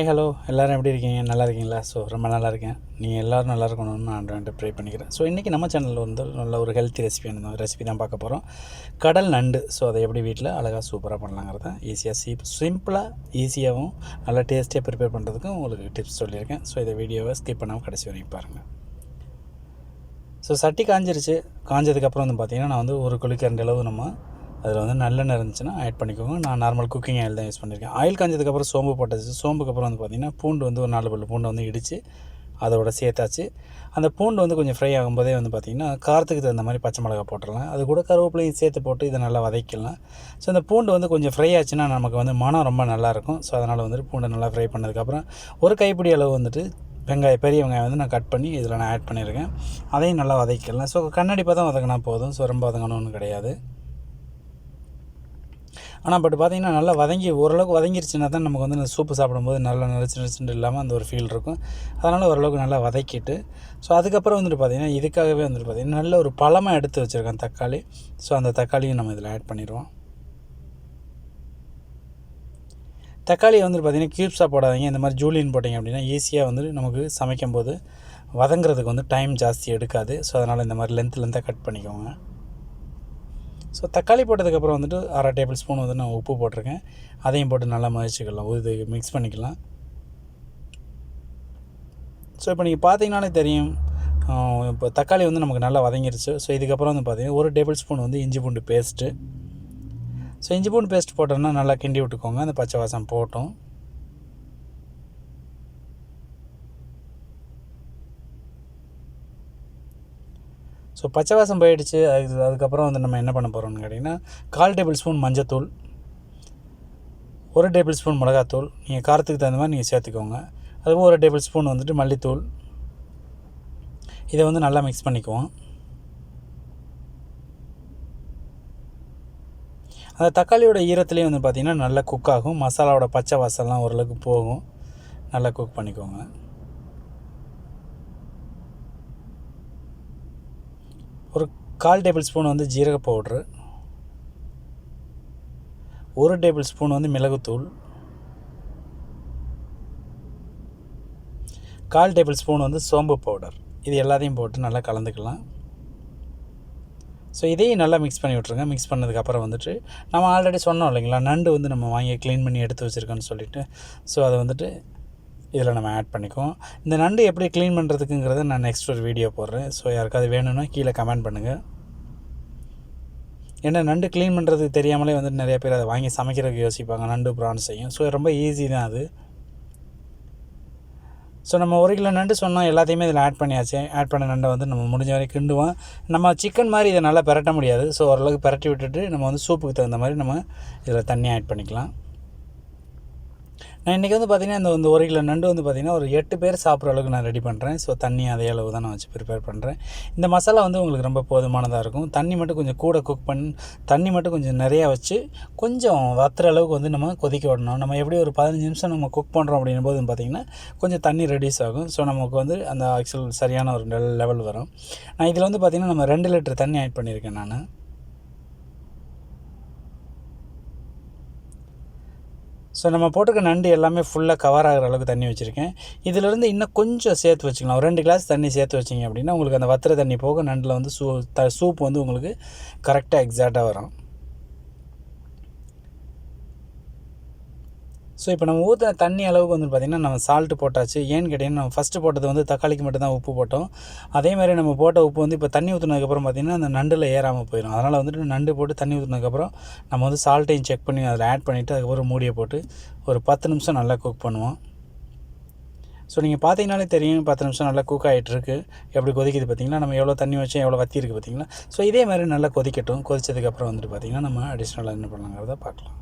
Hi hello எல்லோரும் எப்படி இருக்கீங்க? நல்லா இருக்கீங்களா? ஸோ ரொம்ப நல்லா இருக்கேன். நீங்கள் எல்லோரும் நல்லா இருக்கணும்னு நான் ஆண்டவன்ட்ட ப்ரே பண்ணிக்கிறேன். ஸோ இன்றைக்கி நம்ம சேனலில் வந்து நல்ல ஒரு ஹெல்த்தி ரெசிபி தான் பார்க்க போகிறோம். கடல் நண்டு. ஸோ அதை எப்படி வீட்டில் அழகாக சூப்பராக பண்ணலாங்கிறத ஈஸியாக சிம்பிளாக ஈஸியாகவும் நல்லா டேஸ்டியாக ப்ரிப்பேர் பண்ணுறதுக்கும் உங்களுக்கு டிப்ஸ் சொல்லியிருக்கேன். ஸோ இதை வீடியோவை ஸ்கிப் பண்ணாமல் கடைசி வரைக்கும் பாருங்கள். ஸோ சட்டி காஞ்சதுக்கப்புறம் வந்து பார்த்திங்கன்னா நான் வந்து ஒரு குழிக்கரண்டி அளவு நம்ம அதில் வந்து நல்லெண்ணெய் இருந்துச்சுன்னா ஆட் பண்ணிக்கோங்க. நான் நார்மல் குக்கிங் ஆயில் தான் யூஸ் பண்ணியிருக்கேன். ஆயில் காஞ்சதுக்கப்புறம் சோம்பு போட்டாச்சு. சோம்புக்கப்புறம் வந்து பார்த்திங்கன்னா பூண்டு வந்து ஒரு 4 பல்லு பூண்டை வந்து இடித்து அதோட சேர்த்தாச்சு. அந்த பூண்டு வந்து கொஞ்சம் ஃப்ரை ஆகும்போதே வந்து பார்த்திங்கன்னா காரத்துக்கு தகுந்த மாதிரி பச்சை மிளகா போட்டுடலாம். அது கூட கருவேப்பிலையும் சேர்த்து போட்டு இதை நல்லா வதக்கிடலாம். ஸோ அந்த பூண்டு வந்து கொஞ்சம் ஃப்ரை ஆச்சுன்னா நமக்கு வந்து மனம் ரொம்ப நல்லாயிருக்கும். ஸோ அதனால் வந்துட்டு பூண்டை நல்லா ஃப்ரை பண்ணதுக்கப்புறம் ஒரு கைப்பிடி அளவு வந்துட்டு பெரிய வெங்காயம் வந்து நான் கட் பண்ணி இதில் நான் ஆட் பண்ணியிருக்கேன். அதையும் நல்லா வதக்கிடலாம். ஸோ கண்ணாடி தான் வதக்கினா போதும். ஸோ ரொம்ப வதங்கணும்னு கிடையாது. ஆனால் பார்த்திங்கன்னா நல்லா ஓரளவுக்கு வதங்கிருச்சுன்னா தான் நமக்கு வந்து இந்த சூப்பு சாப்பிடும்போது நல்லா நரிச்சு இல்லாமல் அந்த ஒரு ஃபீல் இருக்கும். அதனால் ஓரளவுக்கு நல்லா வதக்கிட்டு ஸோ அதுக்கப்புறம் வந்துட்டு பார்த்திங்கன்னா இதுக்காகவே வந்துட்டு பார்த்திங்கன்னா நல்ல ஒரு பழமாக எடுத்து வச்சுருக்கேன் தக்காளி. ஸோ அந்த தக்காளியும் நம்ம இதில் ஆட் பண்ணிடுவோம். தக்காளியை வந்துட்டு பார்த்திங்கன்னா க்யூப்ஸாக போடாதீங்க. இந்த மாதிரி ஜூலியன் போட்டிங்க அப்படின்னா ஈஸியாக வந்துட்டு நமக்கு சமைக்கும் போது வதங்குறதுக்கு வந்து டைம் ஜாஸ்தி எடுக்காது. ஸோ அதனால் இந்த மாதிரி லென்த்தாக கட் பண்ணிக்கோங்க. ஸோ தக்காளி போட்டதுக்கப்புறம் வந்துட்டு 1/2 டேபிள் ஸ்பூன் வந்து நான் உப்பு போட்டிருக்கேன். அதையும் போட்டு நல்லா மதிச்சுக்கலாம். இது மிக்ஸ் பண்ணிக்கலாம். ஸோ இப்போ நீங்கள் பார்த்தீங்கன்னாலே தெரியும், இப்போ தக்காளி வந்து நமக்கு நல்லா வதங்கிருச்சு. ஸோ இதுக்கப்புறம் வந்து பார்த்திங்கன்னா 1 டேபிள் ஸ்பூன் வந்து இஞ்சி பூண்டு பேஸ்ட்டு. ஸோ இஞ்சி பூண்டு பேஸ்ட் போட்டோன்னா நல்லா கிண்டி விட்டுக்கோங்க. அந்த பச்சை வாசம் போட்டோம். ஸோ பச்சை வாசம் போயிடுச்சு. அதுக்கப்புறம் வந்து நம்ம என்ன பண்ண போகிறோம்னு கேட்டிங்கன்னா 1/4 டேபிள் ஸ்பூன் மஞ்சத்தூள், 1 டேபிள் ஸ்பூன் மிளகாத்தூள், நீங்கள் காரத்துக்கு தகுந்த மாதிரி நீங்கள் சேர்த்துக்கோங்க. அதுவும் 1 டேபிள் ஸ்பூன் வந்துட்டு மல்லித்தூள். இதை வந்து நல்லா மிக்ஸ் பண்ணிக்குவோம். அந்த தக்காளியோட ஈரத்துலேயும் வந்து பார்த்திங்கன்னா நல்லா குக் ஆகும். மசாலாவோட பச்சை வாசம்லாம் ஓரளவுக்கு போகும். நல்லா குக் பண்ணிக்கோங்க. ஒரு 1/4 டேபிள் ஸ்பூன் வந்து ஜீரக பவுட்ரு, 1 டேபிள் ஸ்பூன் வந்து மிளகுத்தூள், 1/4 டேபிள் ஸ்பூன் வந்து சோம்பு பவுடர். இது எல்லாத்தையும் போட்டு நல்லா கலந்துக்கலாம். ஸோ இதையும் நல்லா மிக்ஸ் பண்ணி விட்ருங்க. மிக்ஸ் பண்ணதுக்கப்புறம் வந்துட்டு நம்ம ஆல்ரெடி சொன்னோம் இல்லைங்களா, நண்டு வந்து நம்ம வாங்கி க்ளீன் பண்ணி எடுத்து வச்சுருக்கோன்னு சொல்லிவிட்டு, ஸோ அதை வந்துட்டு இதில் நம்ம ஆட் பண்ணிக்குவோம். இந்த நண்டு எப்படி க்ளீன் பண்ணுறதுக்குங்கிறத நான் நெக்ஸ்ட் ஒரு வீடியோ போடுறேன். ஸோ யாருக்காவது வேணும்னா கீழே கமெண்ட் பண்ணுங்கள். ஏன்னா நண்டு க்ளீன் பண்ணுறதுக்கு தெரியாமலே வந்துட்டு நிறைய பேர் அதை வாங்கி சமைக்கிறதுக்கு யோசிப்பாங்க. நண்டு ப்ரான்ஸையும் ஸோ ரொம்ப ஈஸி தான் அது. ஸோ நம்ம 1 கிலோ நண்டு சொன்னோம், எல்லாத்தையுமே இதில் ஆட் பண்ணியாச்சு. ஆட் பண்ண நண்டை வந்து நம்ம முடிஞ்ச வரைக்கும் கிண்டுவோம். நம்ம சிக்கன் மாதிரி இதை நல்லா பெரட்ட முடியாது. ஸோ ஓரளவுக்கு பெரட்டி விட்டுட்டு நம்ம வந்து சூப்புக்கு தகுந்த மாதிரி நம்ம இதில் தண்ணி ஆட் பண்ணிக்கலாம். நான் இன்றைக்கி வந்து பார்த்திங்கன்னா இந்த 1 கிலோ நண்டு வந்து பார்த்திங்கன்னா ஒரு 8 பேர் சாப்பிட்ற அளவுக்கு நான் ரெடி பண்ணுறேன். ஸோ தண்ணி அதே அளவு தான் நான் வச்சு ப்ரிப்பேர் பண்ணுறேன். இந்த மசாலா வந்து உங்களுக்கு ரொம்ப போதுமானதாக இருக்கும். தண்ணி மட்டும் கொஞ்சம் கூட தண்ணி மட்டும் கொஞ்சம் நிறையா வச்சு கொஞ்சம் வத்துற அளவுக்கு வந்து நம்ம கொதிக்க விடணும். நம்ம எப்படி ஒரு 15 நிமிஷம் நம்ம குக் பண்ணுறோம் அப்படின்னும் போது பார்த்திங்கன்னா கொஞ்சம் தண்ணி ரெடியூஸ் ஆகும். ஸோ நமக்கு வந்து அந்த ஆக்சுவல் சரியான ஒரு லெவல் வரும். நான் இதில் வந்து பார்த்திங்கன்னா நம்ம 2 லிட்டர் தண்ணி ஆட் பண்ணியிருக்கேன் நான். ஸோ நம்ம போட்டிருக்க நண்டு எல்லாமே ஃபுல்லாக கவர் ஆகிற அளவுக்கு தண்ணி வச்சுருக்கேன். இதிலேருந்து இன்னும் கொஞ்சம் சேர்த்து வச்சுக்கலாம். ஒரு 2 கிளாஸ் தண்ணி சேர்த்து வச்சிங்க அப்படின்னா உங்களுக்கு அந்த வத்துற தண்ணி போக நண்டில் வந்து சூப் வந்து உங்களுக்கு கரெக்டாக எக்ஸாக்டாக வரும். ஸோ இப்போ நம்ம ஊற்றின தண்ணி அளவுக்கு வந்து பார்த்திங்கன்னா நம்ம சால்ட்டு போட்டாச்சு. ஏன்னு கேட்டிங்கன்னா நம்ம ஃபஸ்ட்டு போட்டது வந்து தக்காளிக்கு மட்டும் தான் உப்பு போட்டோம். அதேமாதிரி நம்ம போட்ட உப்பு வந்து இப்போ தண்ணி ஊற்றினதுக்கப்புறம் பார்த்திங்கன்னா அந்த நண்டில் ஏறாமல் போயிடும். அதனால் வந்துட்டு நண்டு போட்டு தண்ணி ஊற்றினதுக்கப்புறம் நம்ம வந்து சால்ட்டையும் செக் பண்ணி அதில் ஆட் பண்ணிவிட்டு அதுக்கப்புறம் மூடியை போட்டு ஒரு 10 நிமிஷம் நல்லா குக் பண்ணுவோம். ஸோ நீங்கள் பார்த்தீங்கன்னாலே தெரியும் 10 நிமிஷம் நல்லா குக் ஆகிட்டுருக்கு. எப்படி கொதிக்குது பார்த்திங்கன்னா, நம்ம எவ்வளோ தண்ணி வச்சோம் எவ்வளோ வத்தி இருக்குது பார்த்திங்களா. ஸோ இதே மாதிரி நல்லா கொதிக்கட்டும். கொதித்ததுக்கப்புறம் வந்துட்டு பார்த்திங்கன்னா நம்ம அடிஷ்னலாக என்ன பண்ணலாங்கிறத பார்க்கலாம்.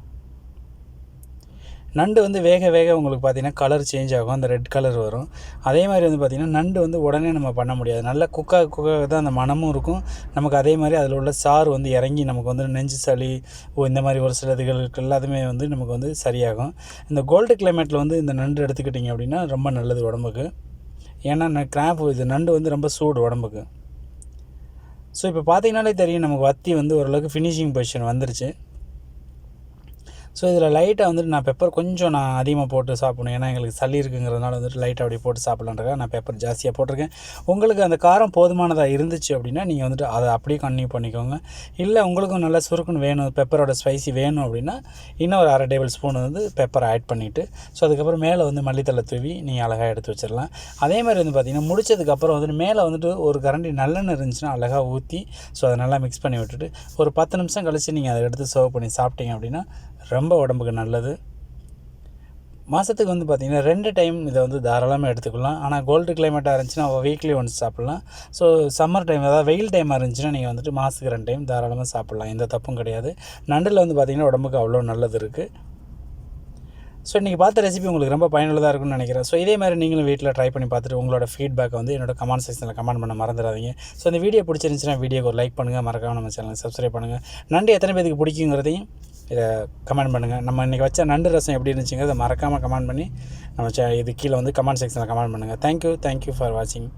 நண்டு வந்து வேக உங்களுக்கு பார்த்திங்கன்னா கலர் சேஞ்ச் ஆகும். அந்த ரெட் கலர் வரும். அதே மாதிரி வந்து பார்த்திங்கன்னா நண்டு வந்து உடனே நம்ம பண்ண முடியாது. நல்லா குக்காக தான் அந்த மனமும் இருக்கும். நமக்கு அதே மாதிரி அதில் உள்ள சாறு வந்து இறங்கி நமக்கு வந்து நெஞ்சு சளி இந்த மாதிரி ஒரு சில இதுகளுக்கு எல்லாத்துமே வந்து நமக்கு வந்து சரியாகும். இந்த கோல்டு கிளைமேட்டில் வந்து இந்த நண்டு எடுத்துக்கிட்டிங்க அப்படின்னா ரொம்ப நல்லது உடம்புக்கு. ஏன்னா இது நண்டு வந்து ரொம்ப சூடு உடம்புக்கு. ஸோ இப்போ பார்த்திங்கனாலே தெரியும் நமக்கு வத்தி வந்து ஓரளவுக்கு ஃபினிஷிங் பொசிஷன் வந்துருச்சு. ஸோ இதில் லைட்டாக வந்துட்டு நான் பெப்பர் கொஞ்சம் நான் அதிகமாக போட்டு சாப்பிடணும், ஏன்னா எங்களுக்கு சளி இருக்குங்கிறதுனால வந்துட்டு லைட்டாக அப்படி போட்டு சாப்பிட்லான்றக்காக நான் பெப்பர் ஜாஸ்தியாக போட்டிருக்கேன். உங்களுக்கு அந்த காரம் போதுமானதாக இருந்துச்சு அப்படின்னா நீங்கள் வந்துட்டு அதை அப்படியே கன்டினியூ பண்ணிக்கோங்க. இல்லை உங்களுக்கும் நல்லா சுருக்குன்னு வேணும், பெப்பரோட ஸ்பைசி வேணும் அப்படின்னா இன்னும் ஒரு 1/2 டேபிள் ஸ்பூன் வந்து பெப்பரை ஆட் பண்ணிவிட்டு ஸோ அதுக்கப்புறம் மேலே வந்து மல்லித்தலை தூவி நீங்கள் அழகாக எடுத்து வச்சிடலாம். அதே மாதிரி வந்து பார்த்திங்கன்னா முடிச்சதுக்கப்புறம் வந்துட்டு மேலே வந்துட்டு ஒரு கரண்டி நல்லெண்ணெய் இருந்துச்சுன்னா அழகாக ஊற்றி ஸோ அதை நல்லா மிக்ஸ் பண்ணி விட்டுட்டு ஒரு 10 நிமிஷம் கழித்து நீங்கள் அதை எடுத்து சர்வ் பண்ணி சாப்பிட்டீங்க அப்படின்னா ரொம்ப உடம்புக்கு நல்லது. மாதத்துக்கு வந்து பார்த்திங்கன்னா 2 டைம் இதை வந்து தாராளமாக எடுத்துக்கலாம். ஆனால் கோல்டு கிளைமேட்டாக இருந்துச்சுன்னா வீக்லி ஒன்ஸ் சாப்பிட்லாம். ஸோ சம்மர் டைம், அதாவது வெயில் டைமாக இருந்துச்சுன்னா நீங்கள் வந்துட்டு மாதத்துக்கு 2 டைம் தாராளமாக சாப்பிட்லாம், எந்த தப்பும் கிடையாது. நண்டில் வந்து பார்த்திங்கன்னா உடம்புக்கு அவ்வளோ நல்லது இருக்குது. ஸோ இன்றைக்கி பார்த்த ரெசிபி உங்களுக்கு ரொம்ப பயனுள்ளதாக இருக்கும்னு நினைக்கிறேன். ஸோ இதே மாதிரி நீங்களும் வீட்டில் ட்ரை பண்ணி பார்த்துட்டு உங்களோட ஃபீட்பேக்கை வந்து என்னோட கமெண்ட் செக்ஷனில் கமெண்ட் பண்ண மறந்துடாதீங்க. ஸோ இந்த வீடியோ பிடிச்சிருந்துச்சுன்னா வீடியோக்கு ஒரு லைக் பண்ணுங்கள், மறக்காமல் நம்ம சேனலுக்கு சப்ஸ்கிரைப் பண்ணுங்கள். நண்டு எத்தனை பேருக்கு பிடிக்குங்கிறதையும் இதை கமெண்ட் பண்ணுங்கள். நம்ம இன்றைக்கி வச்ச நண்டு ரசம் எப்படி இருந்துச்சுங்கிறத மறக்காமல் கமெண்ட் பண்ணி நம்ம இது கீழே வந்து கமெண்ட் செக்ஷனில் கமெண்ட் பண்ணுங்கள். தேங்க்யூ ஃபார் வாட்சிங்.